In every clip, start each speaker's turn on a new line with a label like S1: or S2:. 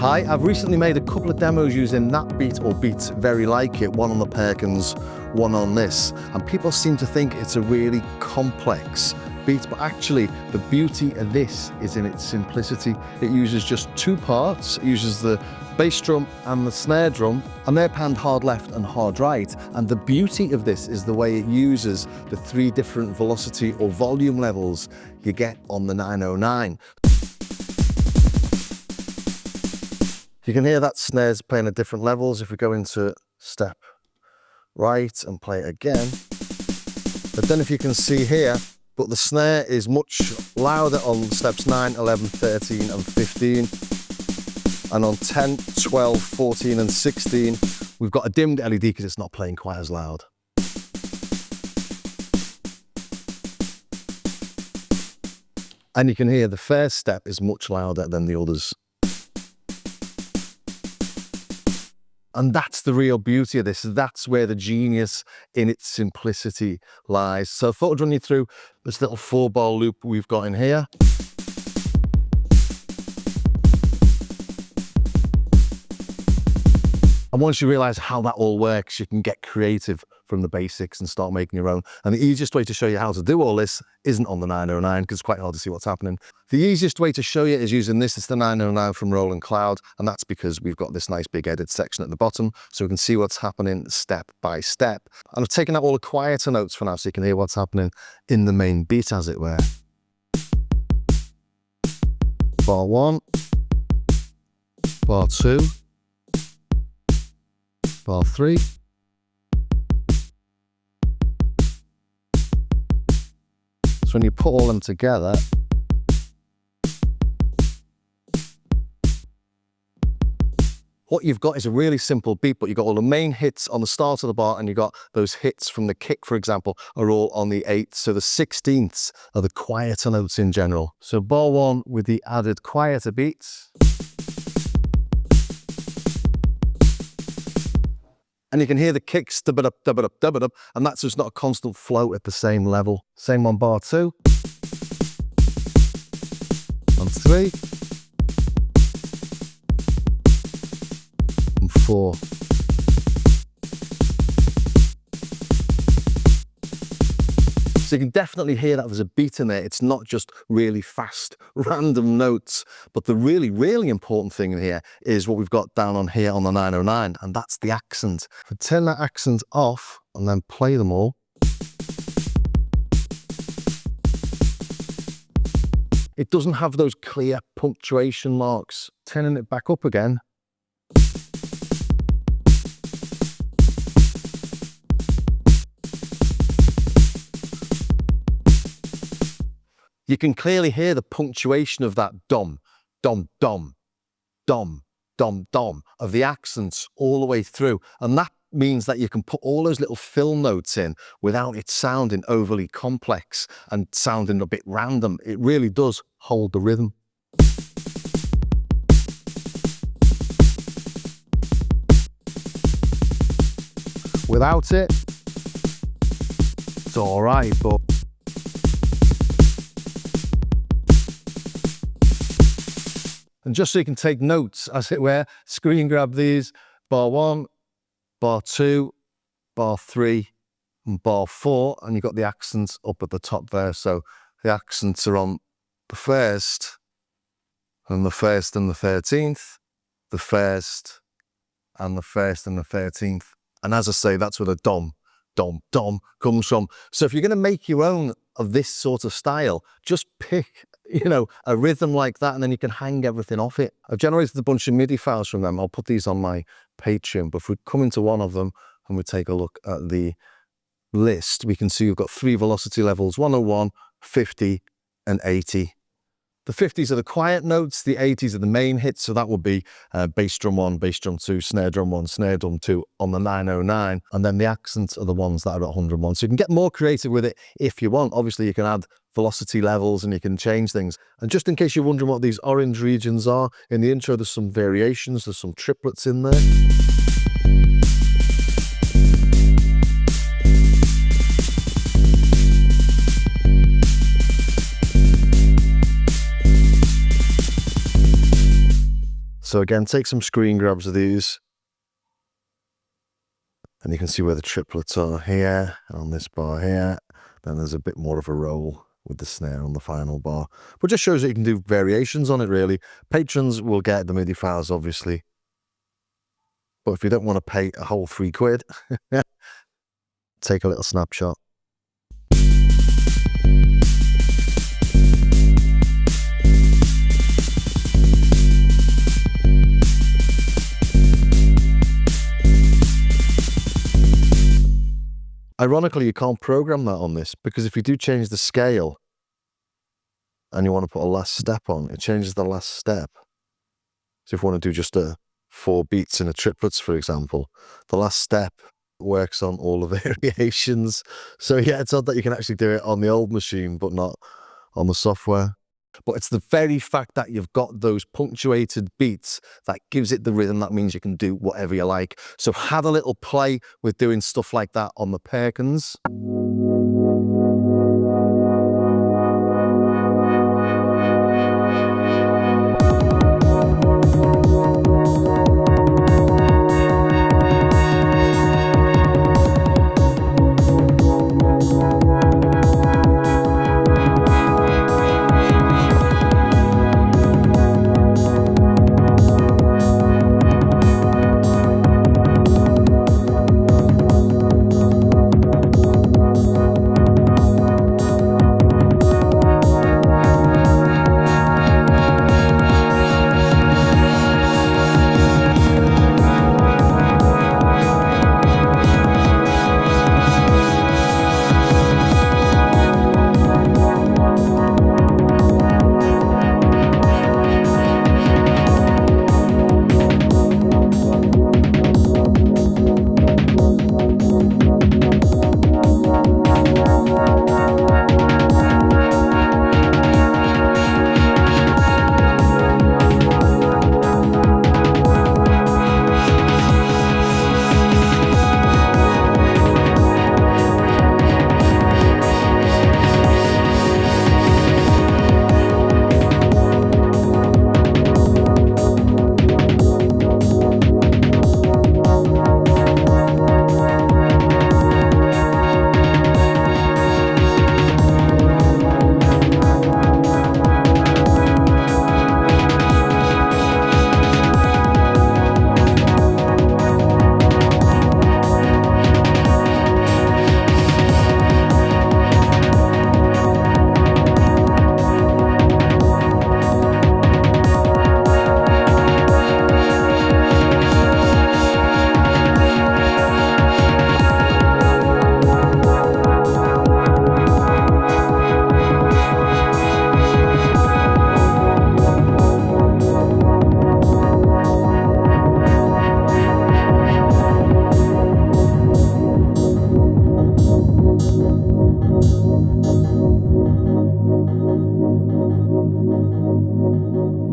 S1: Hi, I've recently made a couple of demos using that beat or beats very like it, one on the Perkons, one on this, and people seem to think it's a really complex beat, but actually the beauty of this is in its simplicity. It uses just two parts. It uses the bass drum and the snare drum, and they're panned hard left and hard right, and the beauty of this is the way it uses the three different velocity or volume levels you get on the 909. You can hear that snare's playing at different levels. If we go into step right and play it again, but then if you can see here, but the snare is much louder on steps 9, 11, 13 and 15. And on 10, 12, 14 and 16, we've got a dimmed LED because it's not playing quite as loud. And you can hear the first step is much louder than the others. And that's the real beauty of this. That's where the genius in its simplicity lies. So I thought I'd run you through this little 4-bar loop we've got in here. And once you realize how that all works, you can get creative from the basics and start making your own. And the easiest way to show you how to do all this isn't on the 909 because it's quite hard to see what's happening. The easiest way to show you is using this. It's the 909 from Roland Cloud, and that's because we've got this nice big edit section at the bottom so we can see what's happening step by step. And I've taken out all the quieter notes for now so you can hear what's happening in the main beat, as it were. Bar 1, bar 2, bar 3, so when you put all them together, what you've got is a really simple beat, but you've got all the main hits on the start of the bar, and you've got those hits from the kick, for example, are all on the 8th. So the 16ths are the quieter notes in general. So bar 1 with the added quieter beats. And you can hear the kicks, dub-a-dub, dub-a-dub, dub-a-dub, and that's just not a constant flow at the same level. Same on bar 2. And 3. And 4. So you can definitely hear that there's a beat in there. It's not just really fast, random notes. But the really, really important thing in here is what we've got down on here on the 909, and that's the accent. If I turn that accent off and then play them all, it doesn't have those clear punctuation marks. Turning it back up again, you can clearly hear the punctuation of that dom, dom, dom, dom, dom, dom of the accents all the way through. And that means that you can put all those little fill notes in without it sounding overly complex and sounding a bit random. It really does hold the rhythm. Without it, it's all right, but and just so you can take notes, as it were, screen grab these, bar 1, bar 2, bar 3, and bar 4, and you've got the accents up at the top there. So the accents are on the 1st, and the 1st and the 13th, the 1st, and the 1st and the 13th. And as I say, that's where the dom, dom, dom comes from. So if you're going to make your own of this sort of style, just pick, you know, a rhythm like that, and then you can hang everything off it. I've generated a bunch of MIDI files from them. I'll put these on my Patreon, but if we come into one of them and we take a look at the list, we can see we've got 3 velocity levels, 101, 50 and 80. The 50s are the quiet notes, the 80s are the main hits, so that would be bass drum 1, bass drum 2, snare drum 1, snare drum 2 on the 909, and then the accents are the ones that are at 101. So you can get more creative with it if you want. Obviously, you can add velocity levels and you can change things. And just in case you're wondering what these orange regions are, in the intro there's some variations, there's some triplets in there. So again, take some screen grabs of these. And you can see where the triplets are here, and on this bar here. Then there's a bit more of a roll with the snare on the final bar. But just shows that you can do variations on it, really. Patrons will get the MIDI files, obviously. But if you don't want to pay a whole £3, take a little snapshot. Ironically, you can't program that on this, because if you do change the scale and you want to put a last step on, it changes the last step. So if you want to do just 4 beats in a triplets, for example, the last step works on all the variations. So yeah, it's odd that you can actually do it on the old machine, but not on the software. But it's the very fact that you've got those punctuated beats that gives it the rhythm. That means you can do whatever you like. So have a little play with doing stuff like that on the Perkons.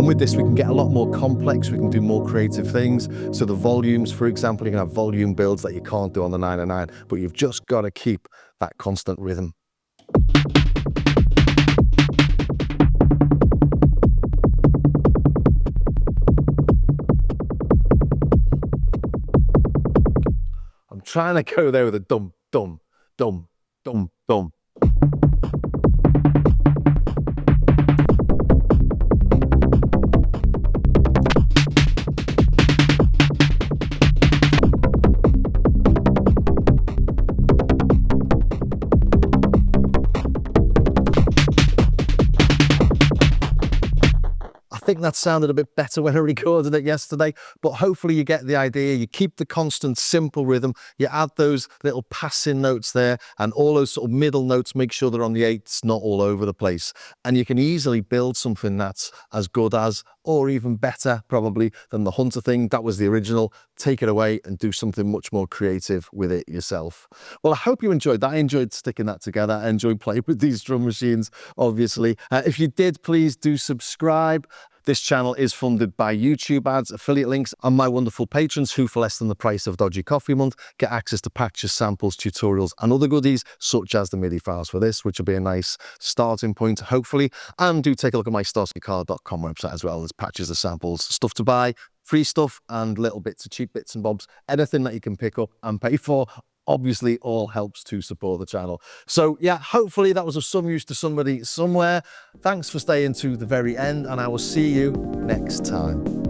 S1: And with this, we can get a lot more complex, we can do more creative things. So the volumes, for example, you can have volume builds that you can't do on the 909, but you've just got to keep that constant rhythm. I'm trying to go there with a dum, dum, dum, dum, dum. I think that sounded a bit better when I recorded it yesterday, but hopefully you get the idea. You keep the constant simple rhythm, you add those little passing notes there, and all those sort of middle notes, make sure they're on the eighths, not all over the place. And you can easily build something that's as good as, or even better probably, than the Hunter thing. That was the original. Take it away and do something much more creative with it yourself. Well, I hope you enjoyed that. I enjoyed sticking that together. I enjoyed playing with these drum machines, obviously. If you did, please do subscribe. This channel is funded by YouTube ads, affiliate links, and my wonderful patrons who, for less than the price of Dodgy Coffee Month, get access to patches, samples, tutorials, and other goodies, such as the MIDI files for this, which will be a nice starting point, hopefully. And do take a look at my starskycar.com website as well. There's there's patches of samples, stuff to buy, free stuff, and little bits of cheap bits and bobs. Anything that you can pick up and pay for, obviously all helps to support the channel. So yeah, hopefully that was of some use to somebody somewhere. Thanks for staying to the very end, and I will see you next time.